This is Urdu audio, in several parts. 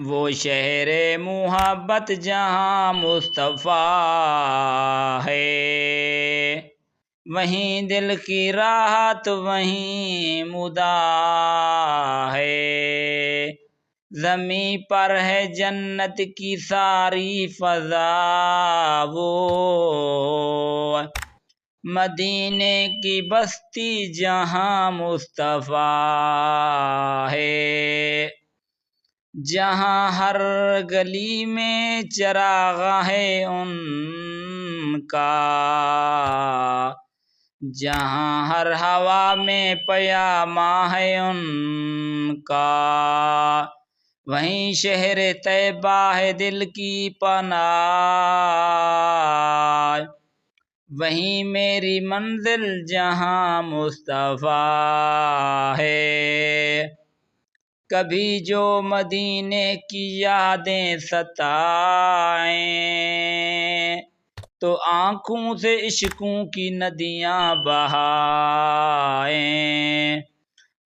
وہ شہر محبت جہاں مصطفیٰ ہے، وہیں دل کی راحت وہیں مدعا ہے، زمیں پر ہے جنت کی ساری فضا، وہ مدینے کی بستی جہاں مصطفیٰ ہے، جہاں ہر گلی میں چراغ ہے ان کا، جہاں ہر ہوا میں پیامہ ہے ان کا، وہیں شہر طیبہ ہے دل کی پناہ، وہیں میری منزل جہاں مصطفیٰ ہے، کبھی جو مدینے کی یادیں ستائیں تو آنکھوں سے عشقوں کی ندیاں بہائیں،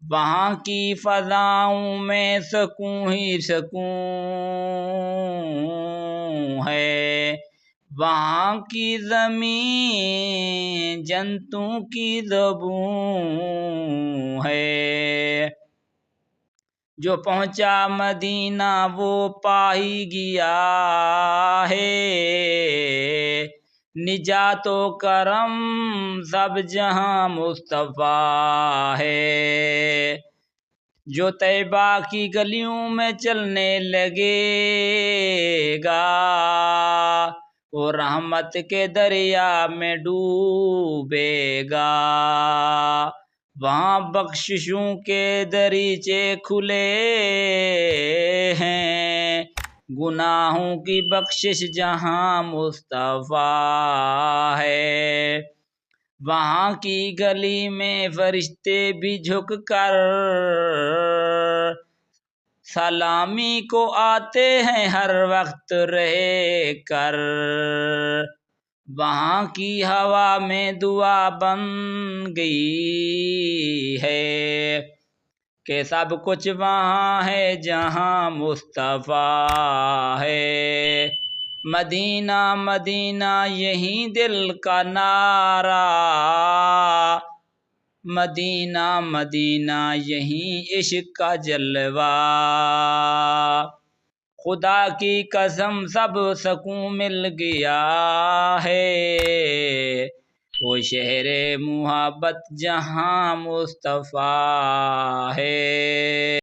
وہاں کی فضاؤں میں سکون ہی سکون ہے، وہاں کی زمین جنتوں کی زبون ہے، جو پہنچا مدینہ وہ پا ہی گیا ہے، نجات و کرم سب جہاں مصطفیٰ ہے، جو طیبہ کی گلیوں میں چلنے لگے گا وہ رحمت کے دریا میں ڈوبے گا، وہاں بخششوں کے دریچے کھلے ہیں، گناہوں کی بخشش جہاں مصطفیٰ ہے، وہاں کی گلی میں فرشتے بھی جھک کر سلامی کو آتے ہیں ہر وقت رہ کر، وہاں کی ہوا میں دعا بن گئی ہے کہ سب کچھ وہاں ہے جہاں مصطفیٰ ہے، مدینہ مدینہ یہی دل کا نعرہ، مدینہ مدینہ یہی عشق کا جلوہ، خدا کی قسم سب سکون مل گیا ہے، وہ شہر محبت جہاں مصطفیٰ ہے۔